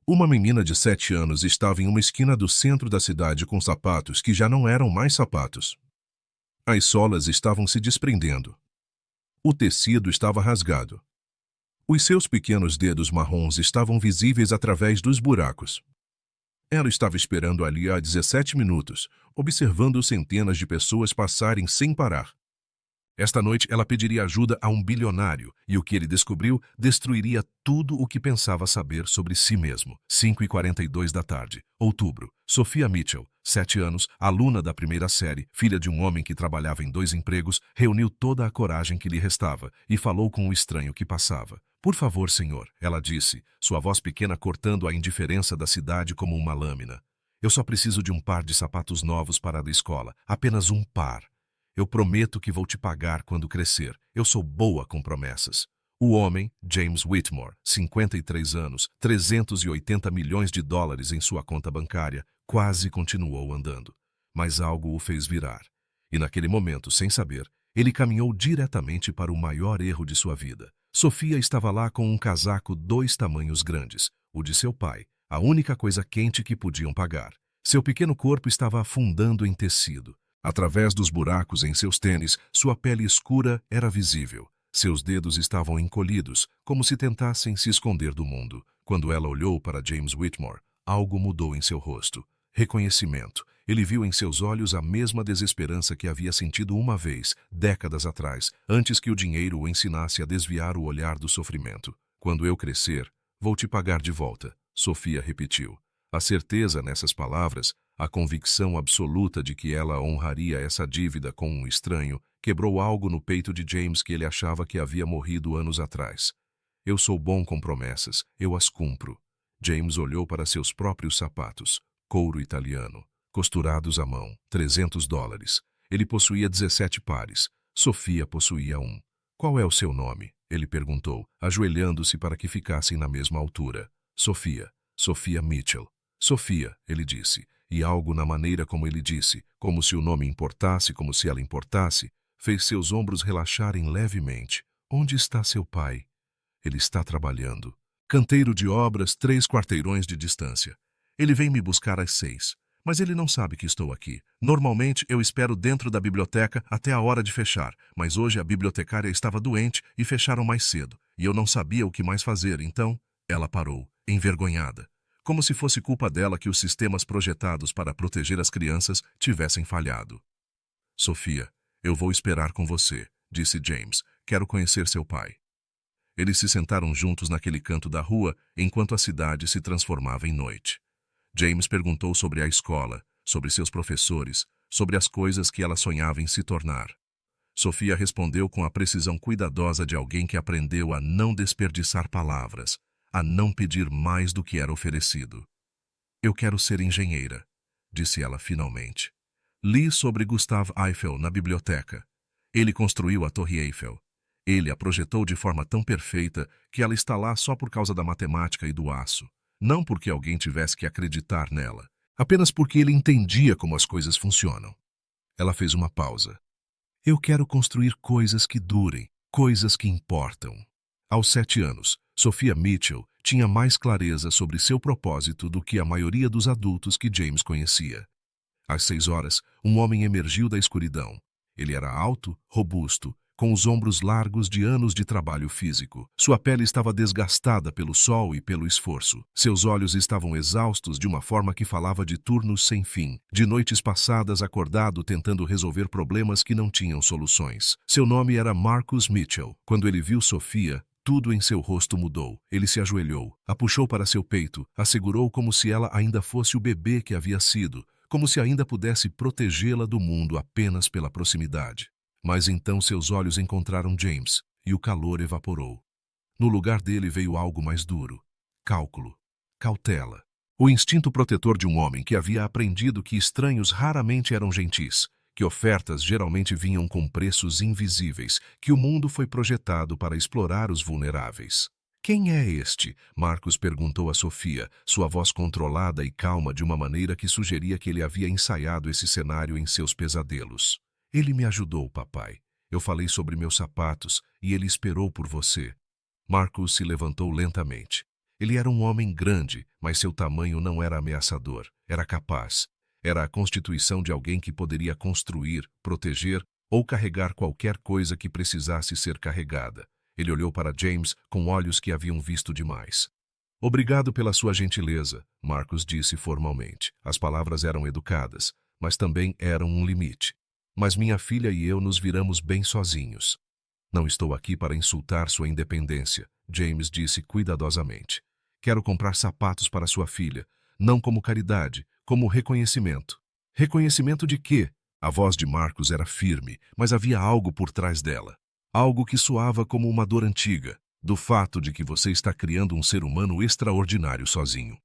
Uma menina de 7 anos estava em uma esquina do centro da cidade com sapatos que já não eram mais sapatos. As solas estavam se desprendendo. O tecido estava rasgado. Os seus pequenos dedos marrons estavam visíveis através dos buracos. Ela estava esperando ali há 17 minutos, observando centenas de pessoas passarem sem parar. Esta noite ela pediria ajuda a um bilionário e o que ele descobriu destruiria tudo o que pensava saber sobre si mesmo. 5h42 da tarde, outubro. Sophia Mitchell, 7 anos, aluna da primeira série, filha de um homem que trabalhava em 2 empregos, reuniu toda a coragem que lhe restava e falou com o estranho que passava. Por favor, senhor, ela disse, sua voz pequena cortando a indiferença da cidade como uma lâmina. Eu só preciso de um par de sapatos novos para a escola, apenas um par. Eu prometo que vou te pagar quando crescer. Eu sou boa com promessas. O homem, James Whitmore, 53 anos, 380 milhões de dólares em sua conta bancária, quase continuou andando. Mas algo o fez virar. E naquele momento, sem saber, ele caminhou diretamente para o maior erro de sua vida. Sophia estava lá com um casaco 2 tamanhos grandes, o de seu pai, a única coisa quente que podiam pagar. Seu pequeno corpo estava afundando em tecido. Através dos buracos em seus tênis, sua pele escura era visível. Seus dedos estavam encolhidos, como se tentassem se esconder do mundo. Quando ela olhou para James Whitmore, algo mudou em seu rosto. Reconhecimento. Ele viu em seus olhos a mesma desesperança que havia sentido uma vez, décadas atrás, antes que o dinheiro o ensinasse a desviar o olhar do sofrimento. Quando eu crescer, vou te pagar de volta, Sophia repetiu. A certeza nessas palavras, a convicção absoluta de que ela honraria essa dívida com um estranho, quebrou algo no peito de James que ele achava que havia morrido anos atrás. Eu sou bom com promessas, eu as cumpro. James olhou para seus próprios sapatos, couro italiano, costurados à mão, $300. Ele possuía 17 pares. Sophia possuía um. Qual é o seu nome? Ele perguntou, ajoelhando-se para que ficassem na mesma altura. Sophia. Sophia Mitchell. Sophia, ele disse, e algo na maneira como ele disse, como se o nome importasse, como se ela importasse, fez seus ombros relaxarem levemente. Onde está seu pai? Ele está trabalhando. Canteiro de obras, 3 quarteirões de distância. Ele vem me buscar às 6, mas ele não sabe que estou aqui. Normalmente eu espero dentro da biblioteca até a hora de fechar, mas hoje a bibliotecária estava doente e fecharam mais cedo, e eu não sabia o que mais fazer, então ela parou, envergonhada. Como se fosse culpa dela que os sistemas projetados para proteger as crianças tivessem falhado. Sophia, eu vou esperar com você, disse James. Quero conhecer seu pai. Eles se sentaram juntos naquele canto da rua enquanto a cidade se transformava em noite. James perguntou sobre a escola, sobre seus professores, sobre as coisas que ela sonhava em se tornar. Sophia respondeu com a precisão cuidadosa de alguém que aprendeu a não desperdiçar palavras, a não pedir mais do que era oferecido. Eu quero ser engenheira, disse ela finalmente. Li sobre Gustave Eiffel na biblioteca. Ele construiu a Torre Eiffel. Ele a projetou de forma tão perfeita que ela está lá só por causa da matemática e do aço. Não porque alguém tivesse que acreditar nela, apenas porque ele entendia como as coisas funcionam. Ela fez uma pausa. Eu quero construir coisas que durem, coisas que importam. Aos 7 anos, Sophia Mitchell tinha mais clareza sobre seu propósito do que a maioria dos adultos que James conhecia. Às 6 horas, um homem emergiu da escuridão. Ele era alto, robusto, com os ombros largos de anos de trabalho físico. Sua pele estava desgastada pelo sol e pelo esforço. Seus olhos estavam exaustos de uma forma que falava de turnos sem fim, de noites passadas acordado tentando resolver problemas que não tinham soluções. Seu nome era Marcus Mitchell. Quando ele viu Sophia, tudo em seu rosto mudou. Ele se ajoelhou, a puxou para seu peito, a segurou como se ela ainda fosse o bebê que havia sido, como se ainda pudesse protegê-la do mundo apenas pela proximidade. Mas então seus olhos encontraram James, e o calor evaporou. No lugar dele veio algo mais duro. Cálculo. Cautela. O instinto protetor de um homem que havia aprendido que estranhos raramente eram gentis, que ofertas geralmente vinham com preços invisíveis, que o mundo foi projetado para explorar os vulneráveis. Quem é este? Marcus perguntou a Sophia, sua voz controlada e calma de uma maneira que sugeria que ele havia ensaiado esse cenário em seus pesadelos. Ele me ajudou, papai. Eu falei sobre meus sapatos e ele esperou por você. Marcus se levantou lentamente. Ele era um homem grande, mas seu tamanho não era ameaçador. Era capaz. Era a constituição de alguém que poderia construir, proteger ou carregar qualquer coisa que precisasse ser carregada. Ele olhou para James com olhos que haviam visto demais. Obrigado pela sua gentileza, Marcus disse formalmente. As palavras eram educadas, mas também eram um limite. Mas minha filha e eu nos viramos bem sozinhos. Não estou aqui para insultar sua independência, James disse cuidadosamente. Quero comprar sapatos para sua filha, não como caridade, como reconhecimento. Reconhecimento de quê? A voz de Marcus era firme, mas havia algo por trás dela. Algo que soava como uma dor antiga, do fato de que você está criando um ser humano extraordinário sozinho.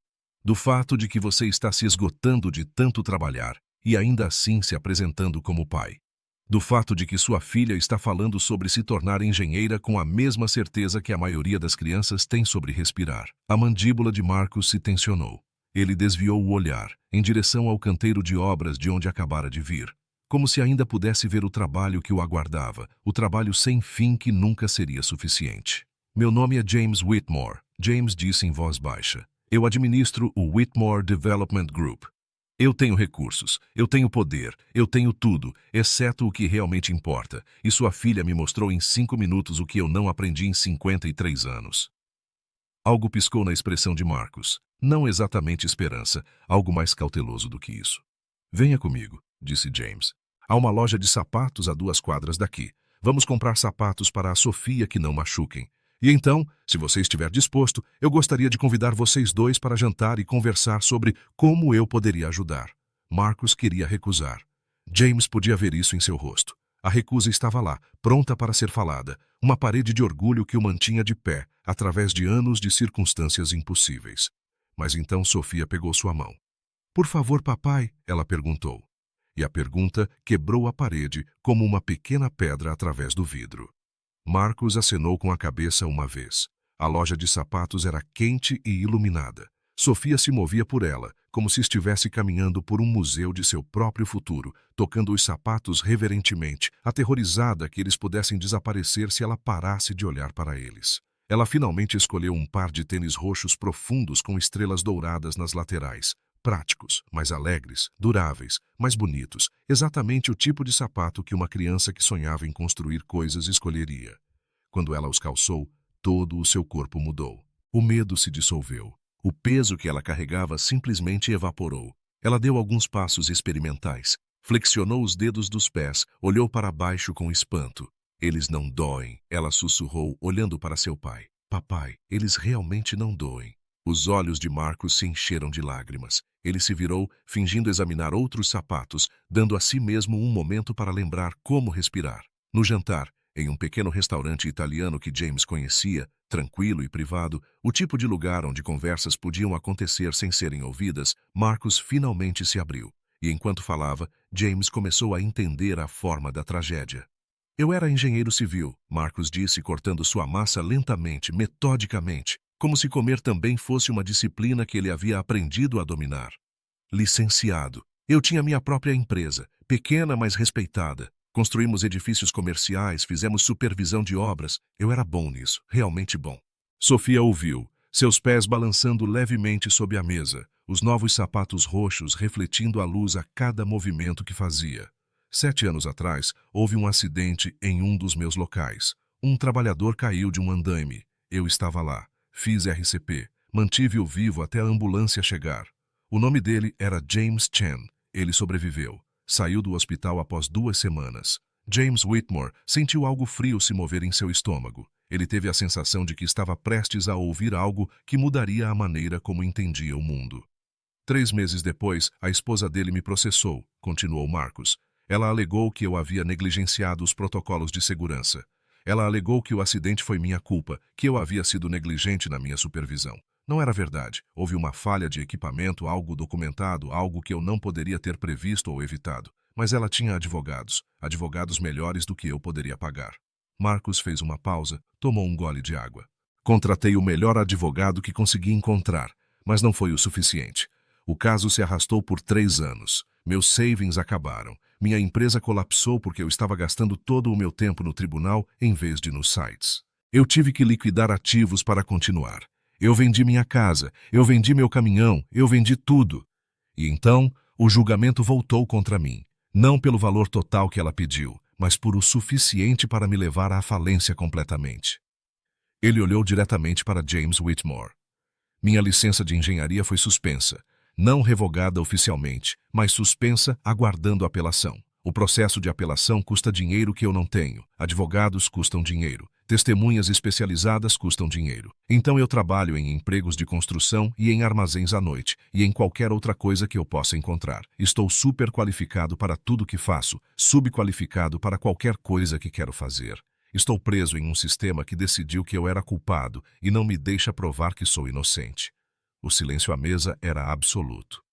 Do fato de que você está se esgotando de tanto trabalhar e ainda assim se apresentando como pai. Do fato de que sua filha está falando sobre se tornar engenheira com a mesma certeza que a maioria das crianças tem sobre respirar. A mandíbula de Marcus se tensionou. Ele desviou o olhar, em direção ao canteiro de obras de onde acabara de vir, como se ainda pudesse ver o trabalho que o aguardava, o trabalho sem fim que nunca seria suficiente. Meu nome é James Whitmore, James disse em voz baixa. Eu administro o Whitmore Development Group. Eu tenho recursos, eu tenho poder, eu tenho tudo, exceto o que realmente importa, e sua filha me mostrou em 5 minutos o que eu não aprendi em 53 anos. Algo piscou na expressão de Marcus. Não exatamente esperança, algo mais cauteloso do que isso. Venha comigo, disse James. Há uma loja de sapatos a 2 quadras daqui. Vamos comprar sapatos para a Sofia que não machuquem. E então, se você estiver disposto, eu gostaria de convidar vocês dois para jantar e conversar sobre como eu poderia ajudar. Marcus queria recusar. James podia ver isso em seu rosto. A recusa estava lá, pronta para ser falada, uma parede de orgulho que o mantinha de pé, através de anos de circunstâncias impossíveis. Mas então Sofia pegou sua mão. Por favor, papai, ela perguntou. E a pergunta quebrou a parede como uma pequena pedra através do vidro. Marcus acenou com a cabeça uma vez. A loja de sapatos era quente e iluminada. Sofia se movia por ela, como se estivesse caminhando por um museu de seu próprio futuro, tocando os sapatos reverentemente, aterrorizada que eles pudessem desaparecer se ela parasse de olhar para eles. Ela finalmente escolheu um par de tênis roxos profundos com estrelas douradas nas laterais. Práticos, mais alegres, duráveis, mais bonitos, exatamente o tipo de sapato que uma criança que sonhava em construir coisas escolheria. Quando ela os calçou, todo o seu corpo mudou. O medo se dissolveu. O peso que ela carregava simplesmente evaporou. Ela deu alguns passos experimentais, flexionou os dedos dos pés, olhou para baixo com espanto. Eles não doem, ela sussurrou, olhando para seu pai. Papai, eles realmente não doem. Os olhos de Marcus se encheram de lágrimas. Ele se virou, fingindo examinar outros sapatos, dando a si mesmo um momento para lembrar como respirar. No jantar, em um pequeno restaurante italiano que James conhecia, tranquilo e privado, o tipo de lugar onde conversas podiam acontecer sem serem ouvidas, Marcus finalmente se abriu. E enquanto falava, James começou a entender a forma da tragédia. Eu era engenheiro civil, Marcus disse, cortando sua massa lentamente, metodicamente, como se comer também fosse uma disciplina que ele havia aprendido a dominar. Licenciado. Eu tinha minha própria empresa, pequena mas respeitada. Construímos edifícios comerciais, fizemos supervisão de obras. Eu era bom nisso, realmente bom. Sofia ouviu, seus pés balançando levemente sob a mesa, os novos sapatos roxos refletindo a luz a cada movimento que fazia. 7 anos atrás, houve um acidente em um dos meus locais. Um trabalhador caiu de um andaime. Eu estava lá. Fiz RCP. Mantive-o vivo até a ambulância chegar. O nome dele era James Chen. Ele sobreviveu. Saiu do hospital após 2 semanas. James Whitmore sentiu algo frio se mover em seu estômago. Ele teve a sensação de que estava prestes a ouvir algo que mudaria a maneira como entendia o mundo. 3 meses depois, a esposa dele me processou, continuou Marcus. Ela alegou que eu havia negligenciado os protocolos de segurança. Ela alegou que o acidente foi minha culpa, que eu havia sido negligente na minha supervisão. Não era verdade. Houve uma falha de equipamento, algo documentado, algo que eu não poderia ter previsto ou evitado. Mas ela tinha advogados, advogados melhores do que eu poderia pagar. Marcus fez uma pausa, tomou um gole de água. Contratei o melhor advogado que consegui encontrar, mas não foi o suficiente. O caso se arrastou por 3 anos. Meus savings acabaram. Minha empresa colapsou porque eu estava gastando todo o meu tempo no tribunal em vez de nos sites. Eu tive que liquidar ativos para continuar. Eu vendi minha casa, eu vendi meu caminhão, eu vendi tudo. E então, o julgamento voltou contra mim. Não pelo valor total que ela pediu, mas por o suficiente para me levar à falência completamente. Ele olhou diretamente para James Whitmore. Minha licença de engenharia foi suspensa, não revogada oficialmente, mas suspensa aguardando apelação. O processo de apelação custa dinheiro que eu não tenho. Advogados custam dinheiro. Testemunhas especializadas custam dinheiro. Então eu trabalho em empregos de construção e em armazéns à noite, e em qualquer outra coisa que eu possa encontrar. Estou super qualificado para tudo que faço, subqualificado para qualquer coisa que quero fazer. Estou preso em um sistema que decidiu que eu era culpado e não me deixa provar que sou inocente. O silêncio à mesa era absoluto.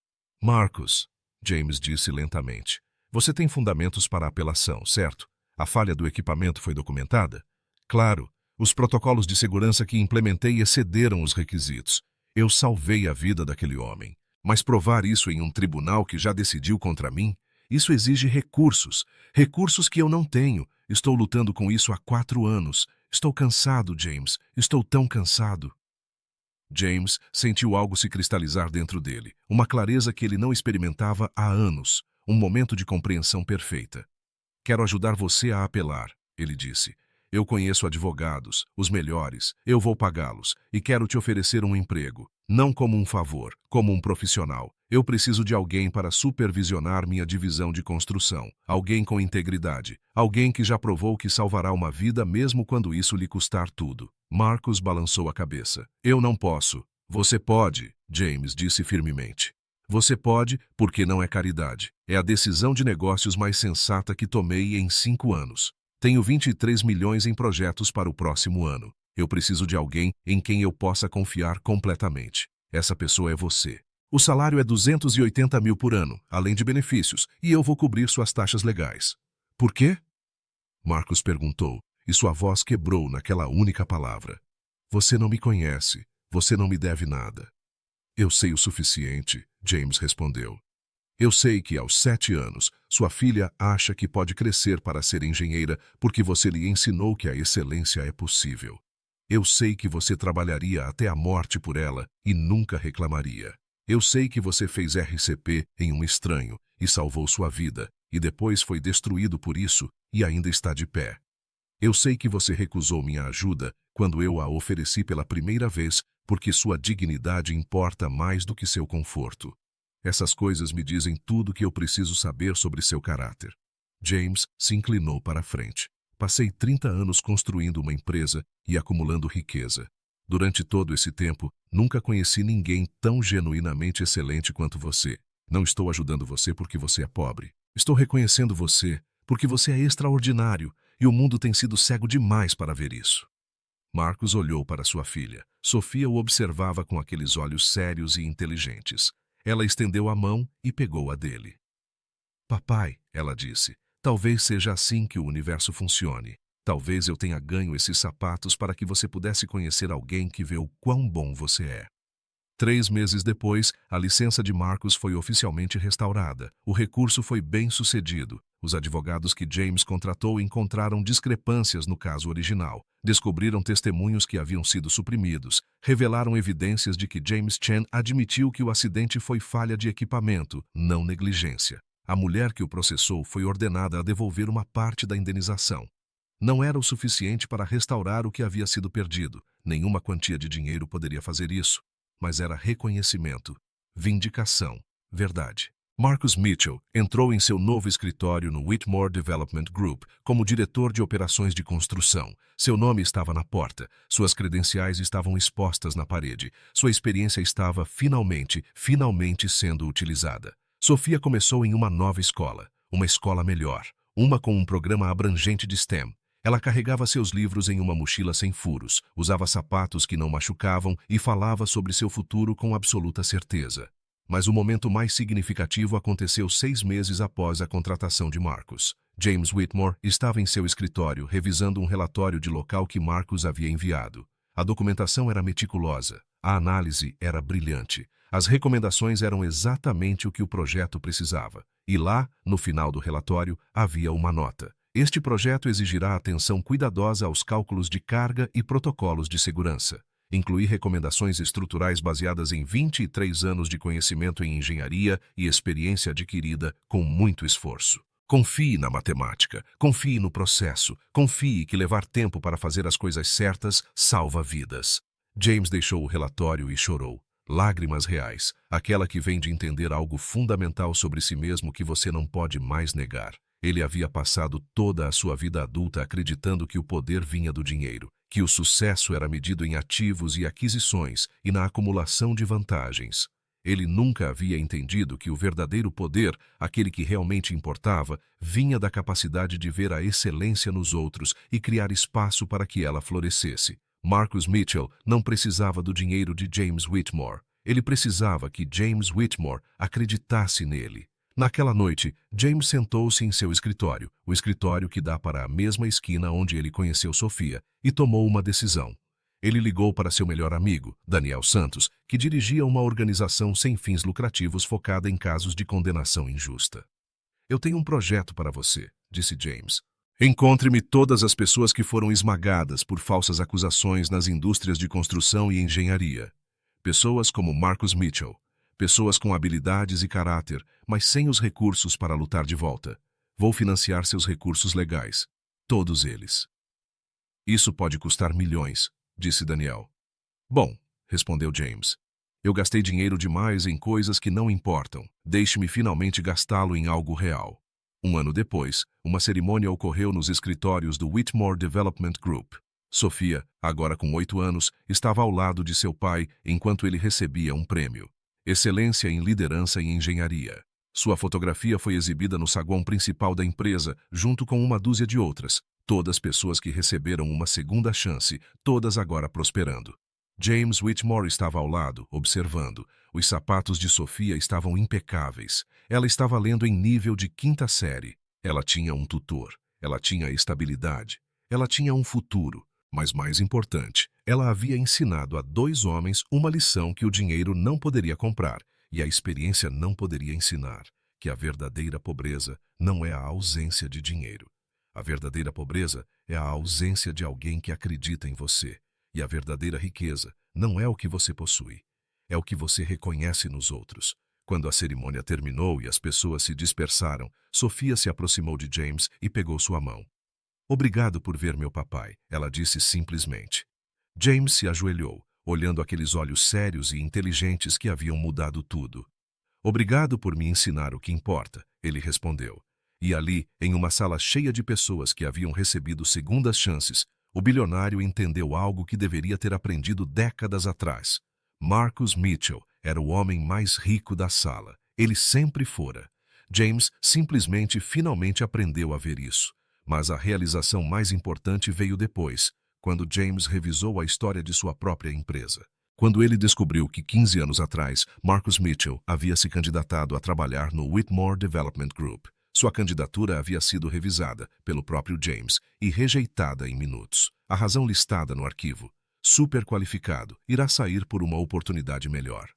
Marcus, James disse lentamente, você tem fundamentos para a apelação, certo? A falha do equipamento foi documentada? Claro, os protocolos de segurança que implementei excederam os requisitos. Eu salvei a vida daquele homem. Mas provar isso em um tribunal que já decidiu contra mim, isso exige recursos. Recursos que eu não tenho. Estou lutando com isso há 4 anos. Estou cansado, James. Estou tão cansado. James sentiu algo se cristalizar dentro dele. Uma clareza que ele não experimentava há anos. Um momento de compreensão perfeita. Quero ajudar você a apelar, ele disse. Eu conheço advogados, os melhores, eu vou pagá-los e quero te oferecer um emprego, não como um favor, como um profissional. Eu preciso de alguém para supervisionar minha divisão de construção, alguém com integridade, alguém que já provou que salvará uma vida mesmo quando isso lhe custar tudo. Marcus balançou a cabeça. Eu não posso. Você pode, James disse firmemente. Você pode, porque não é caridade. É a decisão de negócios mais sensata que tomei em 5 anos. Tenho 23 milhões em projetos para o próximo ano. Eu preciso de alguém em quem eu possa confiar completamente. Essa pessoa é você. O salário é 280 mil por ano, além de benefícios, e eu vou cobrir suas taxas legais. Por quê? Marcus perguntou, e sua voz quebrou naquela única palavra. Você não me conhece. Você não me deve nada. Eu sei o suficiente, James respondeu. Eu sei que aos 7 anos, sua filha acha que pode crescer para ser engenheira porque você lhe ensinou que a excelência é possível. Eu sei que você trabalharia até a morte por ela e nunca reclamaria. Eu sei que você fez RCP em um estranho e salvou sua vida, e depois foi destruído por isso e ainda está de pé. Eu sei que você recusou minha ajuda quando eu a ofereci pela primeira vez porque sua dignidade importa mais do que seu conforto. Essas coisas me dizem tudo o que eu preciso saber sobre seu caráter. James se inclinou para a frente. Passei 30 anos construindo uma empresa e acumulando riqueza. Durante todo esse tempo, nunca conheci ninguém tão genuinamente excelente quanto você. Não estou ajudando você porque você é pobre. Estou reconhecendo você porque você é extraordinário e o mundo tem sido cego demais para ver isso. Marcus olhou para sua filha. Sofia o observava com aqueles olhos sérios e inteligentes. Ela estendeu a mão e pegou a dele. Papai, ela disse, talvez seja assim que o universo funcione. Talvez eu tenha ganho esses sapatos para que você pudesse conhecer alguém que vê o quão bom você é. 3 meses depois, a licença de Marcus foi oficialmente restaurada. O recurso foi bem sucedido. Os advogados que James contratou encontraram discrepâncias no caso original. Descobriram testemunhos que haviam sido suprimidos. Revelaram evidências de que James Chen admitiu que o acidente foi falha de equipamento, não negligência. A mulher que o processou foi ordenada a devolver uma parte da indenização. Não era o suficiente para restaurar o que havia sido perdido. Nenhuma quantia de dinheiro poderia fazer isso. Mas era reconhecimento, vindicação, verdade. Marcus Mitchell entrou em seu novo escritório no Whitmore Development Group como diretor de operações de construção. Seu nome estava na porta, suas credenciais estavam expostas na parede, sua experiência estava finalmente sendo utilizada. Sofia começou em uma nova escola, uma escola melhor, uma com um programa abrangente de STEM. Ela carregava seus livros em uma mochila sem furos, usava sapatos que não machucavam e falava sobre seu futuro com absoluta certeza. Mas o momento mais significativo aconteceu 6 meses após a contratação de Marcus. James Whitmore estava em seu escritório revisando um relatório de local que Marcus havia enviado. A documentação era meticulosa, a análise era brilhante, as recomendações eram exatamente o que o projeto precisava. E lá, no final do relatório, havia uma nota. Este projeto exigirá atenção cuidadosa aos cálculos de carga e protocolos de segurança. Incluí recomendações estruturais baseadas em 23 anos de conhecimento em engenharia e experiência adquirida com muito esforço. Confie na matemática, confie no processo, confie que levar tempo para fazer as coisas certas salva vidas. James deixou o relatório e chorou. Lágrimas reais, aquela que vem de entender algo fundamental sobre si mesmo que você não pode mais negar. Ele havia passado toda a sua vida adulta acreditando que o poder vinha do dinheiro, que o sucesso era medido em ativos e aquisições e na acumulação de vantagens. Ele nunca havia entendido que o verdadeiro poder, aquele que realmente importava, vinha da capacidade de ver a excelência nos outros e criar espaço para que ela florescesse. Marcus Mitchell não precisava do dinheiro de James Whitmore. Ele precisava que James Whitmore acreditasse nele. Naquela noite, James sentou-se em seu escritório, o escritório que dá para a mesma esquina onde ele conheceu Sofia, e tomou uma decisão. Ele ligou para seu melhor amigo, Daniel Santos, que dirigia uma organização sem fins lucrativos focada em casos de condenação injusta. "Eu tenho um projeto para você", disse James. "Encontre-me todas as pessoas que foram esmagadas por falsas acusações nas indústrias de construção e engenharia. Pessoas como Marcus Mitchell. Pessoas com habilidades e caráter, mas sem os recursos para lutar de volta. Vou financiar seus recursos legais. Todos eles." "Isso pode custar milhões", disse Daniel. "Bom", respondeu James. "Eu gastei dinheiro demais em coisas que não importam. Deixe-me finalmente gastá-lo em algo real." Um ano depois, uma cerimônia ocorreu nos escritórios do Whitmore Development Group. Sofia, agora com 8 anos, estava ao lado de seu pai enquanto ele recebia um prêmio. Excelência em liderança e engenharia. Sua fotografia foi exibida no saguão principal da empresa, junto com uma dúzia de outras, todas pessoas que receberam uma segunda chance, todas agora prosperando. James Whitmore estava ao lado, observando. Os sapatos de Sofia estavam impecáveis. Ela estava lendo em nível de 5ª série. Ela tinha um tutor. Ela tinha estabilidade. Ela tinha um futuro. Mas mais importante, ela havia ensinado a 2 homens uma lição que o dinheiro não poderia comprar e a experiência não poderia ensinar, que a verdadeira pobreza não é a ausência de dinheiro. A verdadeira pobreza é a ausência de alguém que acredita em você. E a verdadeira riqueza não é o que você possui, é o que você reconhece nos outros. Quando a cerimônia terminou e as pessoas se dispersaram, Sofia se aproximou de James e pegou sua mão. "Obrigado por ver meu papai", ela disse simplesmente. James se ajoelhou, olhando aqueles olhos sérios e inteligentes que haviam mudado tudo. "Obrigado por me ensinar o que importa", ele respondeu. E ali, em uma sala cheia de pessoas que haviam recebido segundas chances, o bilionário entendeu algo que deveria ter aprendido décadas atrás. Marcus Mitchell era o homem mais rico da sala. Ele sempre fora. James simplesmente finalmente aprendeu a ver isso. Mas a realização mais importante veio depois, quando James revisou a história de sua própria empresa. Quando ele descobriu que 15 anos atrás, Marcus Mitchell havia se candidatado a trabalhar no Whitmore Development Group. Sua candidatura havia sido revisada pelo próprio James e rejeitada em minutos. A razão listada no arquivo: super qualificado, irá sair por uma oportunidade melhor.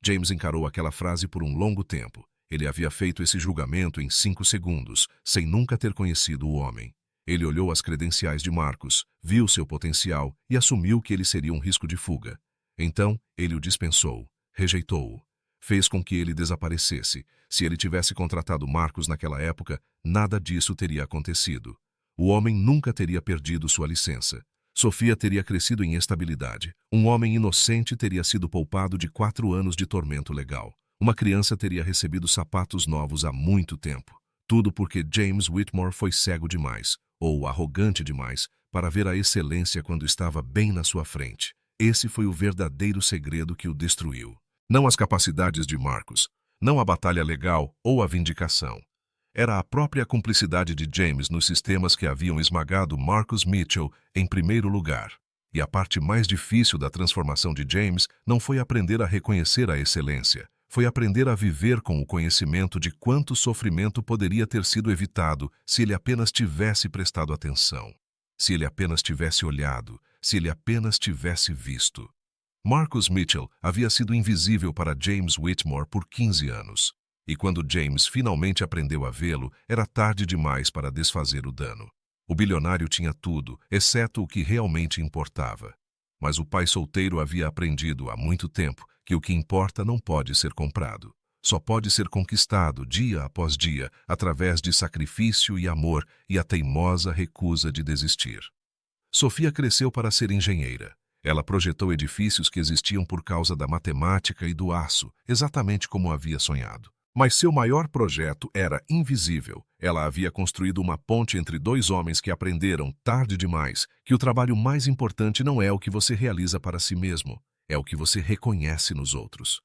James encarou aquela frase por um longo tempo. Ele havia feito esse julgamento em 5 segundos, sem nunca ter conhecido o homem. Ele olhou as credenciais de Marcus, viu seu potencial e assumiu que ele seria um risco de fuga. Então, ele o dispensou, rejeitou-o. Fez com que ele desaparecesse. Se ele tivesse contratado Marcus naquela época, nada disso teria acontecido. O homem nunca teria perdido sua licença. Sofia teria crescido em estabilidade. Um homem inocente teria sido poupado de 4 anos de tormento legal. Uma criança teria recebido sapatos novos há muito tempo. Tudo porque James Whitmore foi cego demais, ou arrogante demais, para ver a excelência quando estava bem na sua frente. Esse foi o verdadeiro segredo que o destruiu. Não as capacidades de Marcus, não a batalha legal ou a vindicação. Era a própria cumplicidade de James nos sistemas que haviam esmagado Marcus Mitchell em primeiro lugar. E a parte mais difícil da transformação de James não foi aprender a reconhecer a excelência. Foi aprender a viver com o conhecimento de quanto sofrimento poderia ter sido evitado se ele apenas tivesse prestado atenção, se ele apenas tivesse olhado, se ele apenas tivesse visto. Marcus Mitchell havia sido invisível para James Whitmore por 15 anos, e quando James finalmente aprendeu a vê-lo, era tarde demais para desfazer o dano. O bilionário tinha tudo, exceto o que realmente importava. Mas o pai solteiro havia aprendido há muito tempo que o que importa não pode ser comprado. Só pode ser conquistado dia após dia, através de sacrifício e amor e a teimosa recusa de desistir. Sofia cresceu para ser engenheira. Ela projetou edifícios que existiam por causa da matemática e do aço, exatamente como havia sonhado. Mas seu maior projeto era invisível. Ela havia construído uma ponte entre dois homens que aprenderam, tarde demais, que o trabalho mais importante não é o que você realiza para si mesmo, é o que você reconhece nos outros.